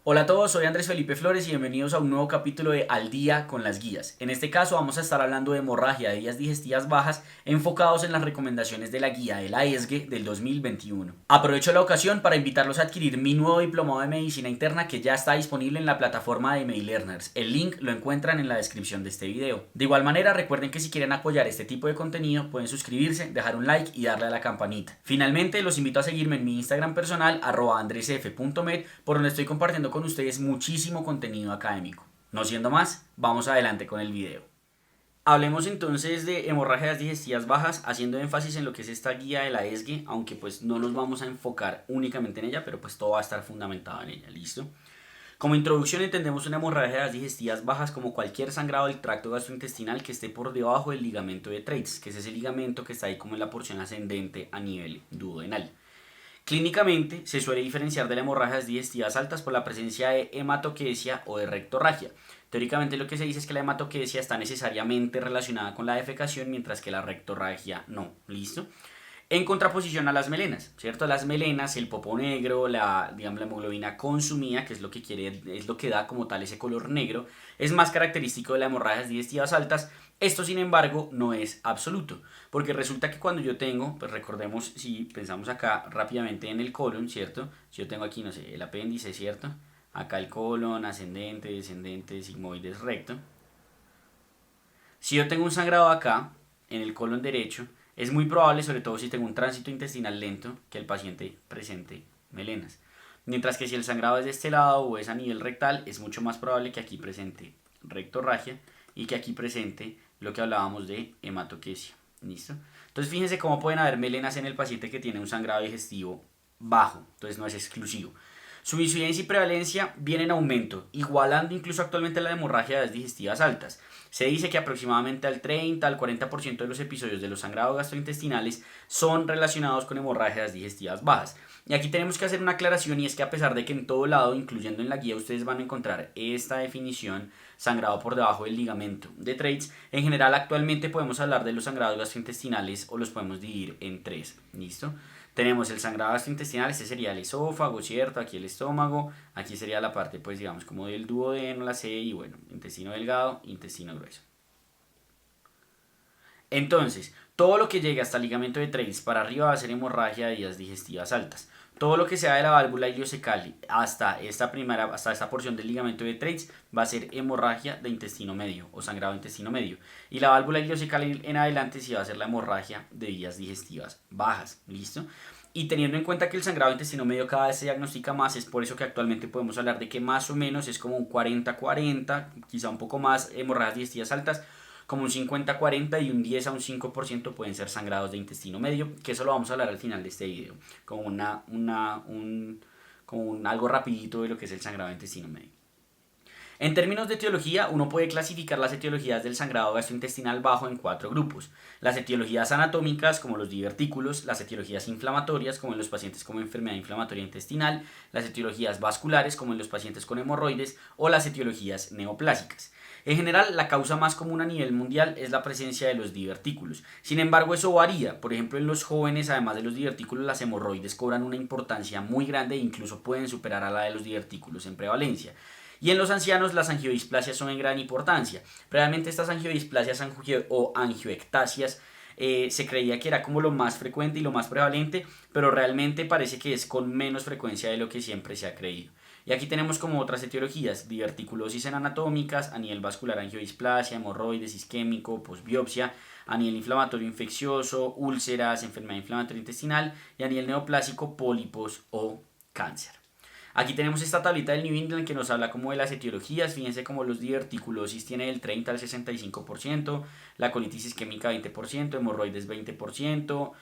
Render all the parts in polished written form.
Hola a todos, soy Andrés Felipe Flores y bienvenidos a un nuevo capítulo de Al Día con las Guías. En este caso vamos a estar hablando de hemorragia de vías digestivas bajas enfocados en las recomendaciones de la guía de la ESGE del 2021. Aprovecho la ocasión para invitarlos a adquirir mi nuevo diplomado de medicina interna que ya está disponible en la plataforma de MyLearners. El link lo encuentran en la descripción de este video. De igual manera recuerden que si quieren apoyar este tipo de contenido pueden suscribirse, dejar un like y darle a la campanita. Finalmente los invito a seguirme en mi Instagram personal @andresf.med por donde estoy compartiendo con ustedes muchísimo contenido académico. No siendo más, vamos adelante con el video. Hablemos entonces de hemorragias digestivas bajas, haciendo énfasis en lo que es esta guía de la ESGE, aunque pues no nos vamos a enfocar únicamente en ella, pero pues todo va a estar fundamentado en ella, ¿listo? Como introducción entendemos una hemorragia digestivas bajas como cualquier sangrado del tracto gastrointestinal que esté por debajo del ligamento de Treitz, que es ese ligamento que está ahí como en la porción ascendente a nivel duodenal. Clínicamente se suele diferenciar de las hemorragias digestivas altas por la presencia de hematoquesia o de rectorragia. Teóricamente lo que se dice es que la hematoquesia está necesariamente relacionada con la defecación mientras que la rectorragia no. ¿Listo? En contraposición a las melenas, ¿cierto? Las melenas, el popo negro, digamos, la hemoglobina consumida, que es lo que quiere, es lo que da como tal ese color negro, es más característico de las hemorragias digestivas altas. Esto, sin embargo, no es absoluto, porque resulta que cuando yo tengo, pues recordemos, si pensamos acá rápidamente en el colon, ¿cierto? Si yo tengo aquí, no sé, el apéndice, ¿cierto? Acá el colon, ascendente, descendente, sigmoides, recto. Si yo tengo un sangrado acá, en el colon derecho, es muy probable, sobre todo si tengo un tránsito intestinal lento, que el paciente presente melenas. Mientras que si el sangrado es de este lado o es a nivel rectal, es mucho más probable que aquí presente rectorragia y que aquí presente lo que hablábamos de hematoquesia. ¿Listo? Entonces fíjense cómo pueden haber melenas en el paciente que tiene un sangrado digestivo bajo, entonces no es exclusivo. Su incidencia y prevalencia vienen en aumento, igualando incluso actualmente la hemorragia de las digestivas altas. Se dice que aproximadamente al 30 al 40% de los episodios de los sangrados gastrointestinales son relacionados con hemorragias digestivas bajas. Y aquí tenemos que hacer una aclaración y es que a pesar de que en todo lado, incluyendo en la guía, ustedes van a encontrar esta definición, sangrado por debajo del ligamento de Treitz, en general actualmente podemos hablar de los sangrados gastrointestinales o los podemos dividir en tres. ¿Listo? Tenemos el sangrado gastrointestinal, este sería el esófago, ¿cierto? Aquí el estómago, aquí sería la parte, pues digamos, como del duodeno, la C, y bueno, intestino delgado, intestino grueso. Entonces, todo lo que llegue hasta el ligamento de Treitz para arriba va a ser hemorragia de vías digestivas altas. Todo lo que sea de la válvula iliocecal hasta esta porción del ligamento de Treitz va a ser hemorragia de intestino medio o sangrado de intestino medio. Y la válvula iliocecal en adelante sí va a ser la hemorragia de vías digestivas bajas. ¿Listo? Y teniendo en cuenta que el sangrado de intestino medio cada vez se diagnostica más, es por eso que actualmente podemos hablar de que más o menos es como un 40-40, quizá un poco más hemorragias digestivas altas, como un 50-40 y un 10 a un 5% pueden ser sangrados de intestino medio, que eso lo vamos a hablar al final de este video, como, algo rapidito de lo que es el sangrado de intestino medio. En términos de etiología, uno puede clasificar las etiologías del sangrado gastrointestinal bajo en cuatro grupos. Las etiologías anatómicas, como los divertículos, las etiologías inflamatorias, como en los pacientes con enfermedad inflamatoria intestinal, las etiologías vasculares, como en los pacientes con hemorroides, o las etiologías neoplásicas. En general, la causa más común a nivel mundial es la presencia de los divertículos. Sin embargo, eso varía. Por ejemplo, en los jóvenes, además de los divertículos, las hemorroides cobran una importancia muy grande e incluso pueden superar a la de los divertículos en prevalencia. Y en los ancianos las angiodisplasias son en gran importancia. Realmente estas angiodisplasias o angioectasias se creía que era como lo más frecuente y lo más prevalente, pero realmente parece que es con menos frecuencia de lo que siempre se ha creído. Y aquí tenemos como otras etiologías, diverticulosis en anatómicas, a nivel vascular angiodisplasia, hemorroides, isquémico, posbiopsia, a nivel inflamatorio infeccioso, úlceras, enfermedad inflamatoria intestinal y a nivel neoplásico, pólipos o cáncer. Aquí tenemos esta tablita del New England que nos habla como de las etiologías. Fíjense como los diverticulosis tiene del 30 al 65%, la colitis isquémica 20%, hemorroides 20%,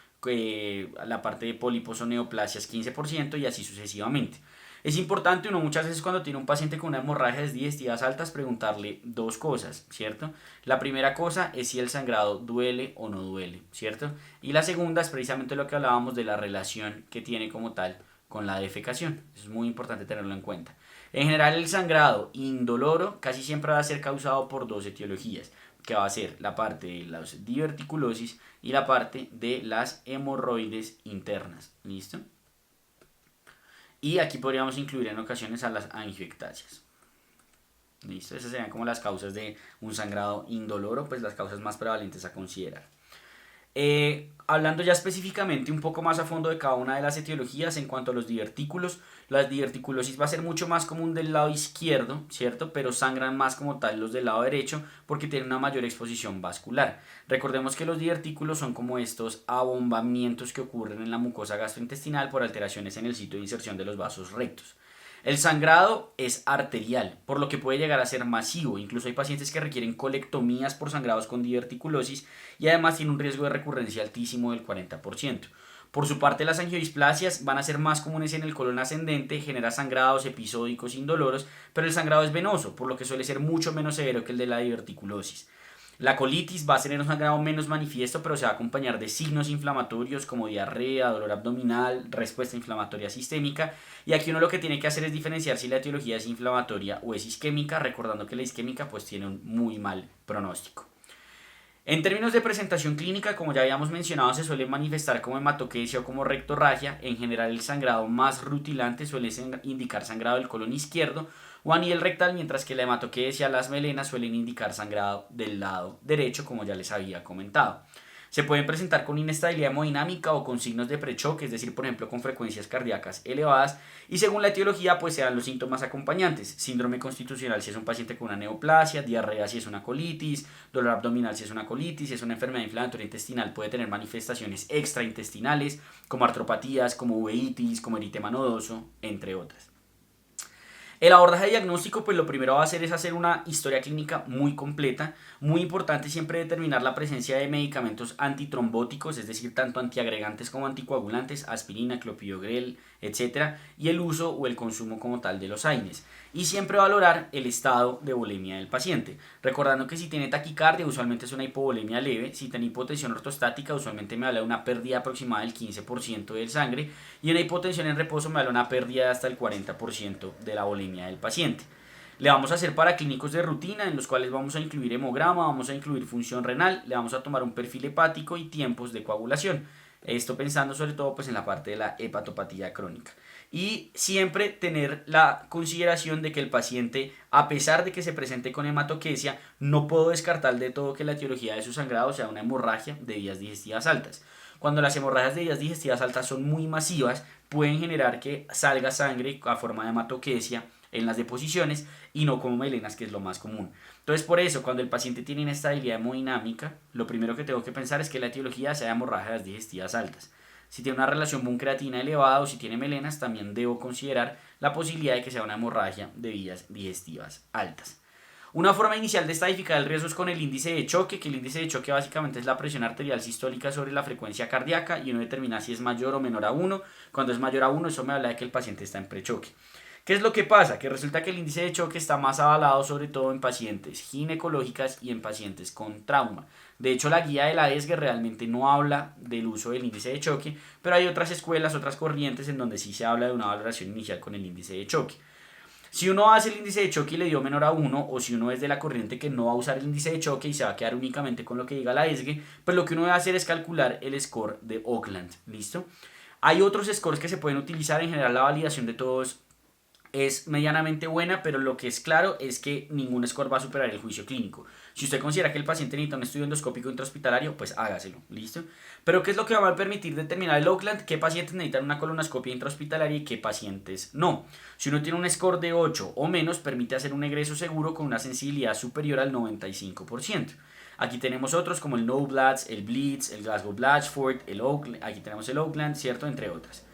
la parte de pólipos o neoplasias 15% y así sucesivamente. Es importante uno muchas veces cuando tiene un paciente con una hemorragia digestivas altas preguntarle dos cosas, ¿cierto? La primera cosa es si el sangrado duele o no duele, ¿cierto? Y la segunda es precisamente lo que hablábamos de la relación que tiene como tal con la defecación. Eso es muy importante tenerlo en cuenta. En general el sangrado indoloro casi siempre va a ser causado por dos etiologías, que va a ser la parte de las diverticulosis y la parte de las hemorroides internas. ¿Listo? Y aquí podríamos incluir en ocasiones a las angioectasias. Listo, esas serían como las causas de un sangrado indoloro, pues las causas más prevalentes a considerar. Hablando ya específicamente un poco más a fondo de cada una de las etiologías en cuanto a los divertículos, la diverticulosis va a ser mucho más común del lado izquierdo, ¿cierto? Pero sangran más como tal los del lado derecho porque tienen una mayor exposición vascular. Recordemos que los divertículos son como estos abombamientos que ocurren en la mucosa gastrointestinal por alteraciones en el sitio de inserción de los vasos rectos. El sangrado es arterial, por lo que puede llegar a ser masivo. Incluso hay pacientes que requieren colectomías por sangrados con diverticulosis y además tiene un riesgo de recurrencia altísimo del 40%. Por su parte, las angiodisplasias van a ser más comunes en el colon ascendente, genera sangrados episódicos indoloros, pero el sangrado es venoso, por lo que suele ser mucho menos severo que el de la diverticulosis. La colitis va a tener un sangrado menos manifiesto, pero se va a acompañar de signos inflamatorios como diarrea, dolor abdominal, respuesta inflamatoria sistémica. Y aquí uno lo que tiene que hacer es diferenciar si la etiología es inflamatoria o es isquémica, recordando que la isquémica pues tiene un muy mal pronóstico. En términos de presentación clínica, como ya habíamos mencionado, se suele manifestar como hematoquesia o como rectorragia. En general, el sangrado más rutilante suele indicar sangrado del colon izquierdo o a nivel rectal, mientras que la hematoquesia, las melenas suelen indicar sangrado del lado derecho, como ya les había comentado. Se pueden presentar con inestabilidad hemodinámica o con signos de prechoque, es decir, por ejemplo, con frecuencias cardíacas elevadas, y según la etiología, pues se dan los síntomas acompañantes: síndrome constitucional si es un paciente con una neoplasia, diarrea si es una colitis, dolor abdominal si es una colitis, si es una enfermedad inflamatoria intestinal puede tener manifestaciones extraintestinales, como artropatías, como uveitis, como eritema nodoso, entre otras. El abordaje diagnóstico, pues lo primero va a hacer es hacer una historia clínica muy completa. Muy importante siempre determinar la presencia de medicamentos antitrombóticos, es decir, tanto antiagregantes como anticoagulantes, aspirina, clopidogrel, etc. Y el uso o el consumo como tal de los AINES. Y siempre valorar el estado de volemia del paciente. Recordando que si tiene taquicardia, usualmente es una hipovolemia leve. Si tiene hipotensión ortostática, usualmente me habla de una pérdida aproximada del 15% de sangre. Y una hipotensión en reposo me habla de una pérdida de hasta el 40% de la volemia del paciente. Le vamos a hacer paraclínicos de rutina en los cuales vamos a incluir hemograma, vamos a incluir función renal, le vamos a tomar un perfil hepático y tiempos de coagulación. Esto pensando sobre todo pues en la parte de la hepatopatía crónica. Y siempre tener la consideración de que el paciente, a pesar de que se presente con hematoquesia, no puedo descartar de todo que la etiología de su sangrado sea una hemorragia de vías digestivas altas. Cuando las hemorragias de vías digestivas altas son muy masivas, pueden generar que salga sangre a forma de hematoquesia en las deposiciones y no como melenas, que es lo más común. Entonces, por eso, cuando el paciente tiene inestabilidad hemodinámica, lo primero que tengo que pensar es que la etiología sea hemorragias digestivas altas. Si tiene una relación buncreatina elevada o si tiene melenas, también debo considerar la posibilidad de que sea una hemorragia de vías digestivas altas. Una forma inicial de estadificar el riesgo es con el índice de choque, que el índice de choque básicamente es la presión arterial sistólica sobre la frecuencia cardíaca y uno determina si es mayor o menor a 1. Cuando es mayor a 1, eso me habla de que el paciente está en prechoque. ¿Qué es lo que pasa? Que resulta que el índice de choque está más avalado sobre todo en pacientes ginecológicas y en pacientes con trauma. De hecho, la guía de la ESG realmente no habla del uso del índice de choque, pero hay otras escuelas, otras corrientes en donde sí se habla de una valoración inicial con el índice de choque. Si uno hace el índice de choque y le dio menor a 1, o si uno es de la corriente que no va a usar el índice de choque y se va a quedar únicamente con lo que diga la ESG, pues lo que uno debe hacer es calcular el score de Oakland. ¿Listo? Hay otros scores que se pueden utilizar. En general, la validación de todos es medianamente buena, pero lo que es claro es que ningún score va a superar el juicio clínico. Si usted considera que el paciente necesita un estudio endoscópico intrahospitalario, pues hágaselo, ¿listo? Pero ¿qué es lo que va a permitir determinar el Oakland? ¿Qué pacientes necesitan una colonoscopia intrahospitalaria y qué pacientes no? Si uno tiene un score de 8 o menos, permite hacer un egreso seguro con una sensibilidad superior al 95%. Aquí tenemos otros como el NOBLADS, el BLITZ, el Glasgow Blatchford, el Oakland, aquí tenemos el Oakland, ¿cierto? Entre otras.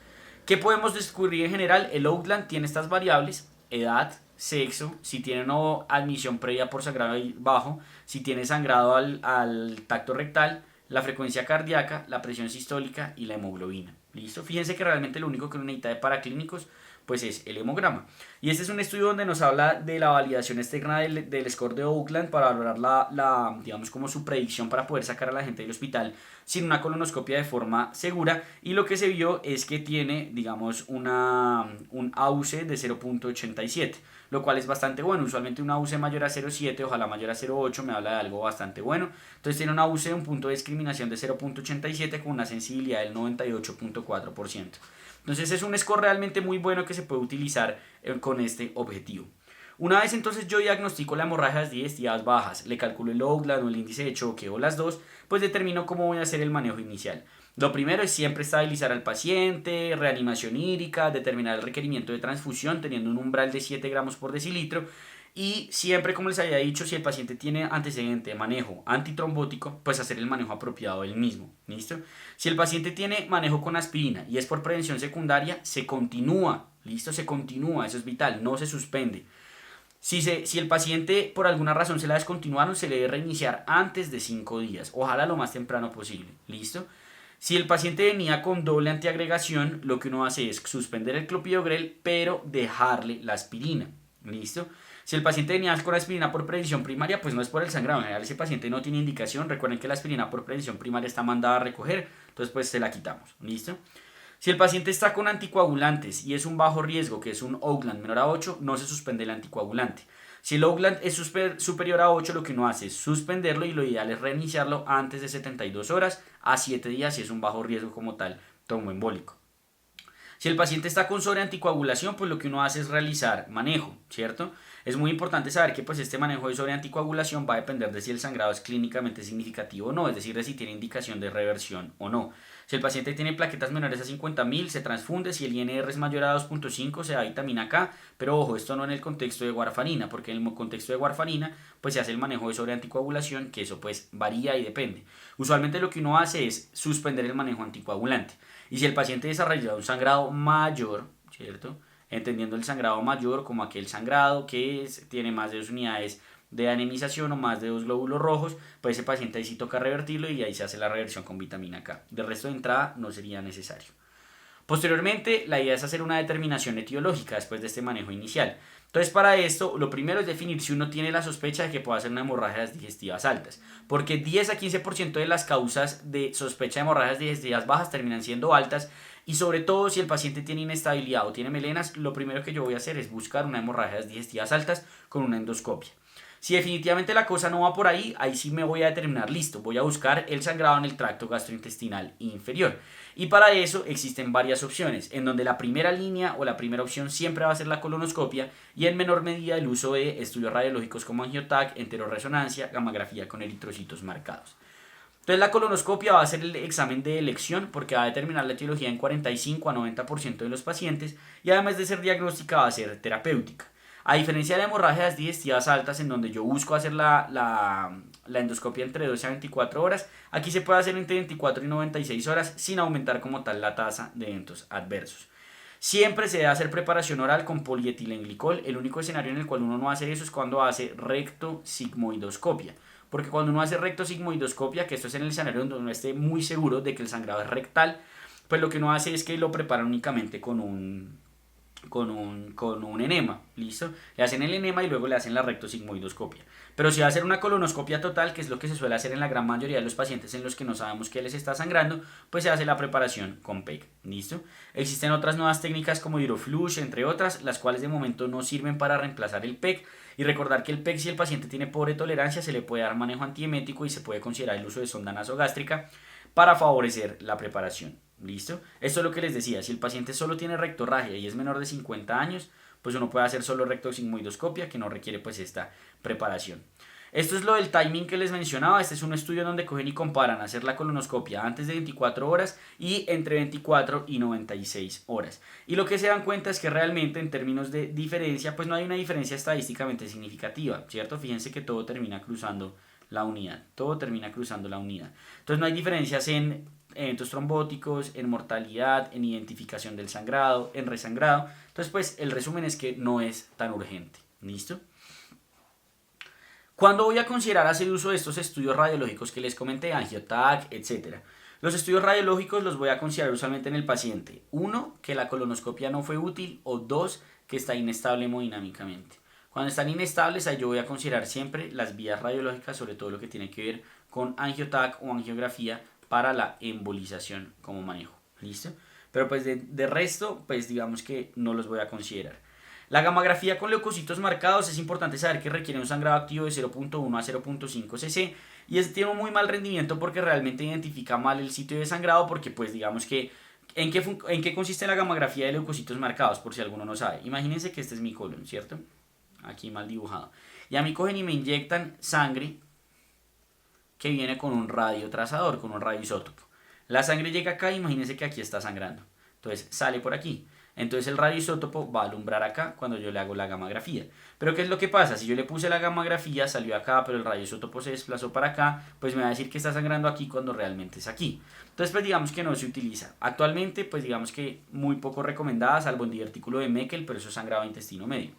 ¿Qué podemos descubrir en general? El Oakland tiene estas variables: edad, sexo, si tiene una admisión previa por sangrado bajo, si tiene sangrado al tacto rectal, la frecuencia cardíaca, la presión sistólica y la hemoglobina. ¿Listo? Fíjense que realmente lo único que uno necesita de paraclínicos pues es el hemograma. Y este es un estudio donde nos habla de la validación externa del score de Oakland para valorar digamos como su predicción para poder sacar a la gente del hospital sin una colonoscopia de forma segura. Y lo que se vio es que tiene, digamos, un AUC de 0.87, lo cual es bastante bueno. Usualmente un AUC mayor a 0.7, ojalá mayor a 0.8, me habla de algo bastante bueno. Entonces tiene un AUC, un punto de discriminación de 0.87 con una sensibilidad del 98.4%. Entonces es un score realmente muy bueno que se puede utilizar con este objetivo. Una vez entonces yo diagnostico la hemorragia de digestivas bajas, le calculo el Oakland o el índice de choque o las dos, pues determino cómo voy a hacer el manejo inicial. Lo primero es siempre estabilizar al paciente, reanimación hídrica, determinar el requerimiento de transfusión teniendo un umbral de 7 gramos por decilitro y siempre, como les había dicho, si el paciente tiene antecedente de manejo antitrombótico, pues hacer el manejo apropiado del mismo. ¿Listo? Si el paciente tiene manejo con aspirina y es por prevención secundaria, se continúa. ¿Listo? Se continúa, eso es vital, no se suspende. Si el paciente por alguna razón se la descontinuaron, se le debe reiniciar antes de 5 días. Ojalá lo más temprano posible. ¿Listo? Si el paciente venía con doble antiagregación, lo que uno hace es suspender el clopidogrel, pero dejarle la aspirina. ¿Listo? Si el paciente venía con aspirina por prevención primaria, pues no es por el sangrado. En general, ese paciente no tiene indicación. Recuerden que la aspirina por prevención primaria está mandada a recoger, entonces pues se la quitamos. ¿Listo? Si el paciente está con anticoagulantes y es un bajo riesgo, que es un Oakland menor a 8, no se suspende el anticoagulante. Si el Oakland es superior a 8, lo que uno hace es suspenderlo y lo ideal es reiniciarlo antes de 72 horas a 7 días si es un bajo riesgo como tal tromboembólico. Si el paciente está con sobreanticoagulación, pues lo que uno hace es realizar manejo, ¿cierto? Es muy importante saber que pues este manejo de sobreanticoagulación va a depender de si el sangrado es clínicamente significativo o no, es decir, de si tiene indicación de reversión o no. Si el paciente tiene plaquetas menores a 50.000, se transfunde. Si el INR es mayor a 2.5, se da vitamina K. Pero ojo, esto no en el contexto de warfarina, porque en el contexto de warfarina pues se hace el manejo de sobreanticoagulación, que eso pues varía y depende. Usualmente lo que uno hace es suspender el manejo anticoagulante. Y si el paciente desarrolla un sangrado mayor, ¿cierto? Entendiendo el sangrado mayor como aquel sangrado que tiene más de 2 unidades de anemización o más de 2 glóbulos rojos, pues ese paciente ahí sí toca revertirlo y ahí se hace la reversión con vitamina K. De resto de entrada no sería necesario. Posteriormente, la idea es hacer una determinación etiológica después de este manejo inicial. Entonces, para esto, lo primero es definir si uno tiene la sospecha de que pueda ser una hemorragia digestivas altas, porque 10 a 15% de las causas de sospecha de hemorragias digestivas bajas terminan siendo altas, y sobre todo si el paciente tiene inestabilidad o tiene melenas, lo primero que yo voy a hacer es buscar una hemorragia digestivas altas con una endoscopia. Si definitivamente la cosa no va por ahí, ahí sí me voy a determinar, listo, voy a buscar el sangrado en el tracto gastrointestinal inferior. Y para eso existen varias opciones, en donde la primera línea o la primera opción siempre va a ser la colonoscopia y en menor medida el uso de estudios radiológicos como angioTAC, enteroresonancia, gamografía con eritrocitos marcados. Entonces la colonoscopia va a ser el examen de elección porque va a determinar la etiología en 45 a 90% de los pacientes y además de ser diagnóstica va a ser terapéutica. A diferencia de hemorragias digestivas altas en donde yo busco hacer la endoscopia entre 12 a 24 horas, aquí se puede hacer entre 24 y 96 horas sin aumentar como tal la tasa de eventos adversos. Siempre se debe hacer preparación oral con polietilenglicol. El único escenario en el cual uno no hace eso es cuando hace rectosigmoidoscopia. Porque cuando uno hace rectosigmoidoscopia, que esto es en el escenario donde uno esté muy seguro de que el sangrado es rectal, pues lo que uno hace es que lo prepara únicamente con un enema, ¿listo? Le hacen el enema y luego le hacen la rectosigmoidoscopia. Pero si va a hacer una colonoscopia total, que es lo que se suele hacer en la gran mayoría de los pacientes en los que no sabemos que les está sangrando, pues se hace la preparación con PEG, ¿listo? Existen otras nuevas técnicas como Hydroflush, entre otras, las cuales de momento no sirven para reemplazar el PEG. Y recordar que el PEG, si el paciente tiene pobre tolerancia, se le puede dar manejo antiemético y se puede considerar el uso de sonda nasogástrica para favorecer la preparación. ¿Listo? Esto es lo que les decía, si el paciente solo tiene rectorragia y es menor de 50 años, pues uno puede hacer solo rectosigmoidoscopia que no requiere pues esta preparación. Esto es lo del timing que les mencionaba. Este es un estudio donde cogen y comparan hacer la colonoscopia antes de 24 horas y entre 24 y 96 horas. Y lo que se dan cuenta es que realmente en términos de diferencia, pues no hay una diferencia estadísticamente significativa, ¿cierto? Fíjense que todo termina cruzando la unidad. Todo termina cruzando la unidad. Entonces no hay diferencias en eventos trombóticos, en mortalidad, en identificación del sangrado, en resangrado. Entonces pues el resumen es que no es tan urgente. ¿Listo? ¿Cuándo voy a considerar hacer uso de estos estudios radiológicos que les comenté, angioTAC, etcétera? Los estudios radiológicos los voy a considerar usualmente en el paciente. 1, que la colonoscopia no fue útil, o 2, que está inestable hemodinámicamente. Cuando están inestables, ahí yo voy a considerar siempre las vías radiológicas, sobre todo lo que tiene que ver con angioTAC o angiografía para la embolización como manejo. ¿Listo? Pero pues de resto, pues digamos que no los voy a considerar. La gamografía con leucocitos marcados es importante saber que requiere un sangrado activo de 0.1 a 0.5 cc y tiene un muy mal rendimiento porque realmente identifica mal el sitio de sangrado porque pues digamos que ¿En qué consiste la gamografía de leucocitos marcados? Por si alguno no sabe. Imagínense que este es mi colon, ¿cierto? Aquí mal dibujado. Y a mí cogen y me inyectan sangre que viene con un radiotrazador, con un radioisótopo. La sangre llega acá, imagínense que aquí está sangrando. Entonces sale por aquí. Entonces el radioisótopo va a alumbrar acá cuando yo le hago la gamografía. Pero ¿qué es lo que pasa? Si yo le puse la gamografía, salió acá, pero el radioisótopo se desplazó para acá, pues me va a decir que está sangrando aquí cuando realmente es aquí. Entonces pues digamos que no se utiliza. Actualmente pues digamos que muy poco recomendada, salvo en divertículo de Meckel, pero eso es sangrado de intestino medio.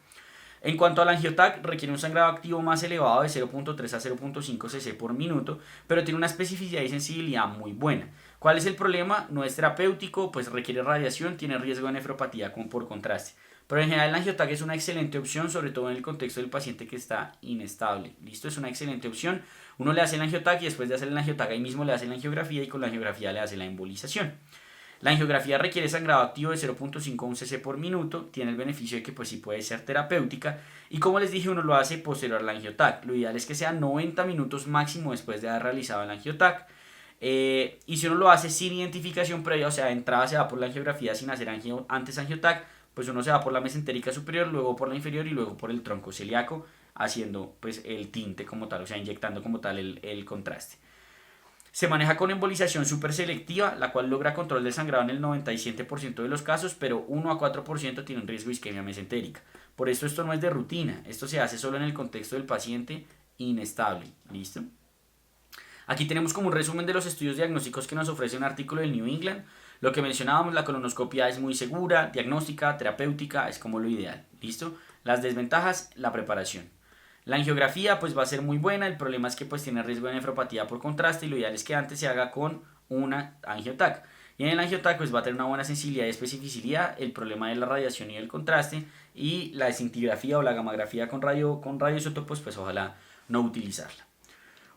En cuanto al angiotac, requiere un sangrado activo más elevado de 0.3 a 0.5 cc por minuto, pero tiene una especificidad y sensibilidad muy buena. ¿Cuál es el problema? No es terapéutico, pues requiere radiación, tiene riesgo de nefropatía por contraste. Pero en general el angiotac es una excelente opción, sobre todo en el contexto del paciente que está inestable. ¿Listo? Es una excelente opción. Uno le hace el angiotac y después de hacer el angiotac ahí mismo le hace la angiografía y con la angiografía le hace la embolización. La angiografía requiere sangrado activo de 0.5 a 1 cc por minuto, tiene el beneficio de que pues sí puede ser terapéutica y como les dije uno lo hace posterior al angiotac, lo ideal es que sea 90 minutos máximo después de haber realizado el angiotac y si uno lo hace sin identificación previa, o sea, de entrada se va por la angiografía sin hacer antes angiotac, pues uno se va por la mesentérica superior, luego por la inferior y luego por el tronco celíaco haciendo pues el tinte como tal, o sea, inyectando como tal el contraste. Se maneja con embolización súper selectiva, la cual logra control del sangrado en el 97% de los casos, pero 1 a 4% tiene un riesgo de isquemia mesentérica. Por esto no es de rutina, esto se hace solo en el contexto del paciente inestable. ¿Listo? Aquí tenemos como un resumen de los estudios diagnósticos que nos ofrece un artículo del New England. Lo que mencionábamos, la colonoscopia es muy segura, diagnóstica, terapéutica, es como lo ideal. ¿Listo? Las desventajas, la preparación. La angiografía pues va a ser muy buena, el problema es que pues tiene riesgo de nefropatía por contraste y lo ideal es que antes se haga con una angiotac. Y en el angiotac pues va a tener una buena sensibilidad y especificidad, el problema de la radiación y el contraste y la escintigrafía o la gamografía con radioisótopos pues ojalá no utilizarla.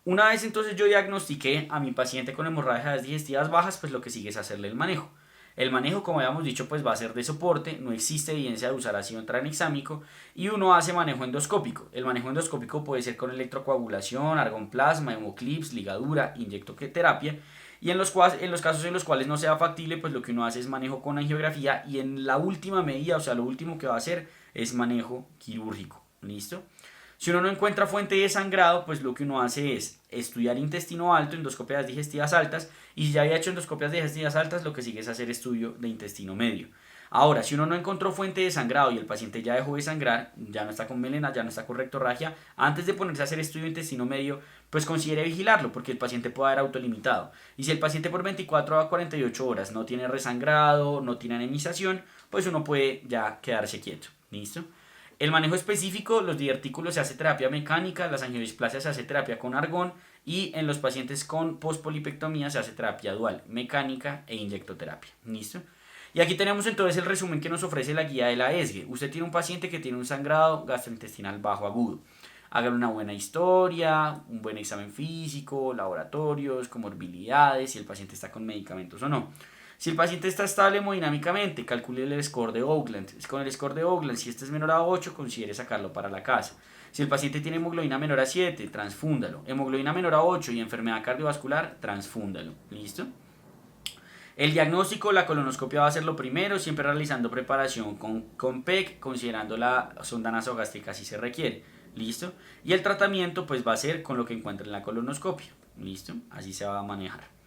Una vez entonces yo diagnostiqué a mi paciente con hemorragias digestivas bajas, pues lo que sigue es hacerle el manejo. El manejo, como habíamos dicho, pues va a ser de soporte, no existe evidencia de usar ácido tranexámico y uno hace manejo endoscópico. El manejo endoscópico puede ser con electrocoagulación, argón plasma, hemoclips, ligadura, inyectoterapia y en los casos en los cuales no sea factible, pues lo que uno hace es manejo con angiografía y en la última medida, o sea, lo último que va a hacer es manejo quirúrgico. ¿Listo? Si uno no encuentra fuente de sangrado, pues lo que uno hace es estudiar intestino alto, endoscopias digestivas altas, y si ya había hecho endoscopias digestivas altas, lo que sigue es hacer estudio de intestino medio. Ahora, si uno no encontró fuente de sangrado y el paciente ya dejó de sangrar, ya no está con melena, ya no está con rectorragia, antes de ponerse a hacer estudio de intestino medio, pues considere vigilarlo porque el paciente puede haber autolimitado. Y si el paciente por 24 a 48 horas no tiene resangrado, no tiene anemización, pues uno puede ya quedarse quieto. ¿Listo? El manejo específico, los divertículos se hace terapia mecánica, las angiodisplasias se hace terapia con argón y en los pacientes con pospolipectomía se hace terapia dual, mecánica e inyectoterapia. ¿Listo? Y aquí tenemos entonces el resumen que nos ofrece la guía de la ESGE. Usted tiene un paciente que tiene un sangrado gastrointestinal bajo agudo. Hágale una buena historia, un buen examen físico, laboratorios, comorbilidades, si el paciente está con medicamentos o no. Si el paciente está estable hemodinámicamente, calcule el score de Oakland. Con el score de Oakland, si este es menor a 8, considere sacarlo para la casa. Si el paciente tiene hemoglobina menor a 7, transfúndalo. Hemoglobina menor a 8 y enfermedad cardiovascular, transfúndalo. ¿Listo? El diagnóstico, la colonoscopia va a ser lo primero, siempre realizando preparación con PEC, considerando la sonda nasogástrica si se requiere. ¿Listo? Y el tratamiento pues va a ser con lo que encuentre en la colonoscopia. ¿Listo? Así se va a manejar.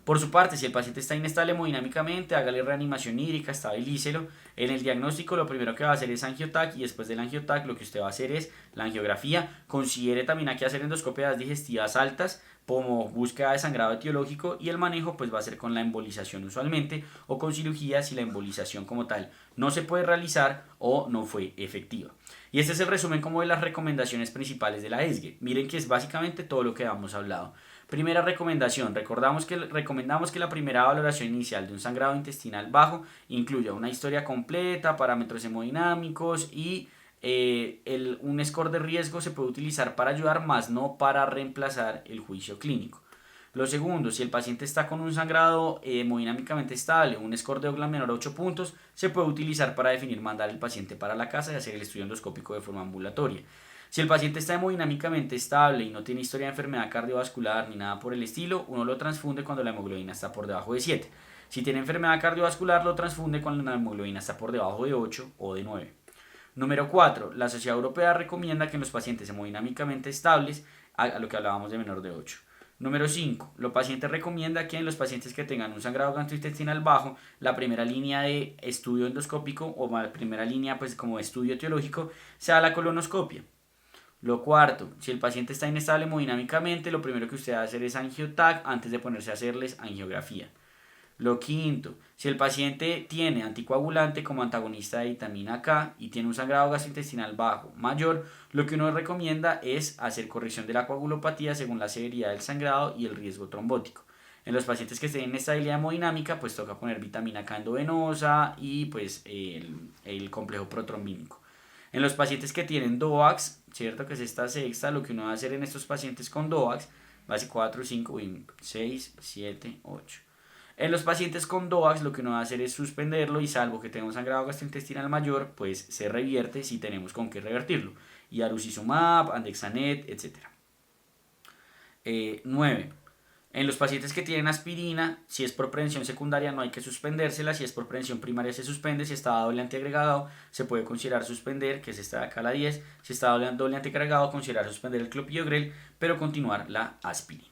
Por su parte, si el paciente está inestable hemodinámicamente, hágale reanimación hídrica, estabilícelo. En el diagnóstico lo primero que va a hacer es angiotac y después del angiotac lo que usted va a hacer es la angiografía. Considere también aquí hacer endoscopias digestivas altas como búsqueda de sangrado etiológico y el manejo pues va a ser con la embolización usualmente o con cirugía si la embolización como tal no se puede realizar o no fue efectiva. Y este es el resumen como de las recomendaciones principales de la ESGE. Miren que es básicamente todo lo que hemos hablado. Primera recomendación, recomendamos que la primera valoración inicial de un sangrado intestinal bajo incluya una historia completa, parámetros hemodinámicos y un score de riesgo se puede utilizar para ayudar, más no para reemplazar el juicio clínico. Lo segundo, si el paciente está con un sangrado hemodinámicamente estable, un score de Oakland menor a 8 puntos, se puede utilizar para definir mandar al paciente para la casa y hacer el estudio endoscópico de forma ambulatoria. Si el paciente está hemodinámicamente estable y no tiene historia de enfermedad cardiovascular ni nada por el estilo, uno lo transfunde cuando la hemoglobina está por debajo de 7. Si tiene enfermedad cardiovascular, lo transfunde cuando la hemoglobina está por debajo de 8 o de 9. Número 4. La Sociedad Europea recomienda que en los pacientes hemodinámicamente estables, a lo que hablábamos de menor de 8. Número 5. Los pacientes recomienda que en los pacientes que tengan un sangrado gastrointestinal bajo, la primera línea de estudio endoscópico o la primera línea pues como estudio etiológico sea la colonoscopia. Lo cuarto, si el paciente está inestable hemodinámicamente, lo primero que usted va a hacer es angio-TAC antes de ponerse a hacerles angiografía. Lo quinto, si el paciente tiene anticoagulante como antagonista de vitamina K y tiene un sangrado gastrointestinal bajo mayor, lo que uno recomienda es hacer corrección de la coagulopatía según la severidad del sangrado y el riesgo trombótico. En los pacientes que estén en estabilidad hemodinámica, pues toca poner vitamina K endovenosa y pues el complejo protrombínico. En los pacientes que tienen DOACs, ¿cierto? Que es esta sexta, lo que uno va a hacer en estos pacientes con DOACs, va a ser 4, 5, 6, 7, 8. En los pacientes con DOACs lo que uno va a hacer es suspenderlo y salvo que tenga un sangrado gastrointestinal mayor, pues se revierte si tenemos con qué revertirlo. Y arucizumab, andexanet, etc. 9. En los pacientes que tienen aspirina, si es por prevención secundaria no hay que suspendérsela, si es por prevención primaria se suspende, si está doble antiagregado se puede considerar suspender, que es esta de acá la 10, si está doble antiagregado considerar suspender el clopidogrel, pero continuar la aspirina.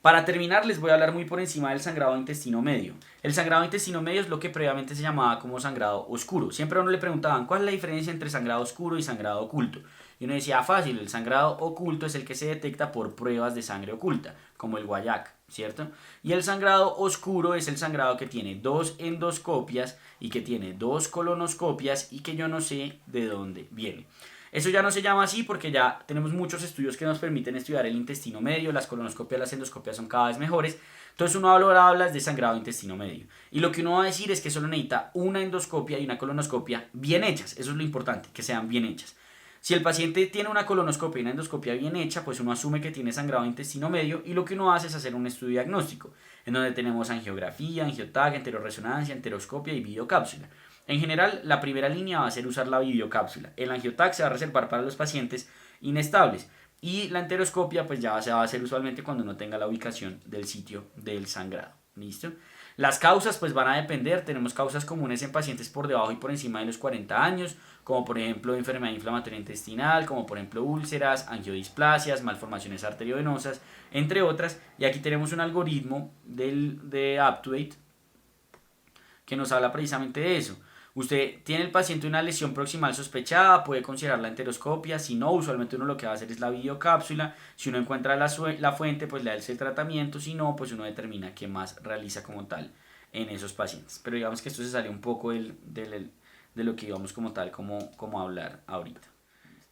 Para terminar les voy a hablar muy por encima del sangrado de intestino medio. El sangrado de intestino medio es lo que previamente se llamaba como sangrado oscuro. Siempre a uno le preguntaban cuál es la diferencia entre sangrado oscuro y sangrado oculto. Y uno decía, fácil, el sangrado oculto es el que se detecta por pruebas de sangre oculta, como el guayac, ¿cierto? Y el sangrado oscuro es el sangrado que tiene 2 endoscopias y que tiene 2 colonoscopias y que yo no sé de dónde viene. Eso ya no se llama así porque ya tenemos muchos estudios que nos permiten estudiar el intestino medio, las colonoscopias, las endoscopias son cada vez mejores. Entonces uno habla de sangrado de intestino medio. Y lo que uno va a decir es que solo necesita una endoscopia y una colonoscopia bien hechas. Eso es lo importante, que sean bien hechas. Si el paciente tiene una colonoscopia y una endoscopia bien hecha, pues uno asume que tiene sangrado de intestino medio y lo que uno hace es hacer un estudio diagnóstico, en donde tenemos angiografía, angioTAC, enteroresonancia, enteroscopia y videocápsula. En general, la primera línea va a ser usar la videocápsula. El angioTAC se va a reservar para los pacientes inestables y la enteroscopia pues ya se va a hacer usualmente cuando no tenga la ubicación del sitio del sangrado. ¿Listo? Las causas pues van a depender, tenemos causas comunes en pacientes por debajo y por encima de los 40 años, como por ejemplo enfermedad inflamatoria intestinal, como por ejemplo úlceras, angiodisplasias, malformaciones arteriovenosas, entre otras. Y aquí tenemos un algoritmo de UpToDate que nos habla precisamente de eso. Usted tiene el paciente una lesión proximal sospechada, puede considerar la enteroscopia, si no, usualmente uno lo que va a hacer es la videocápsula, si uno encuentra la fuente, pues le da el tratamiento, si no, pues uno determina qué más realiza como tal en esos pacientes. Pero digamos que esto se sale un poco de lo que íbamos como tal, como hablar ahorita.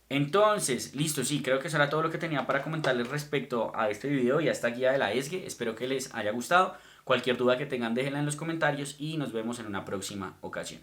Entonces, listo, sí, creo que eso era todo lo que tenía para comentarles respecto a este video y a esta guía de la ESGE. Espero que les haya gustado. Cualquier duda que tengan déjenla en los comentarios y nos vemos en una próxima ocasión.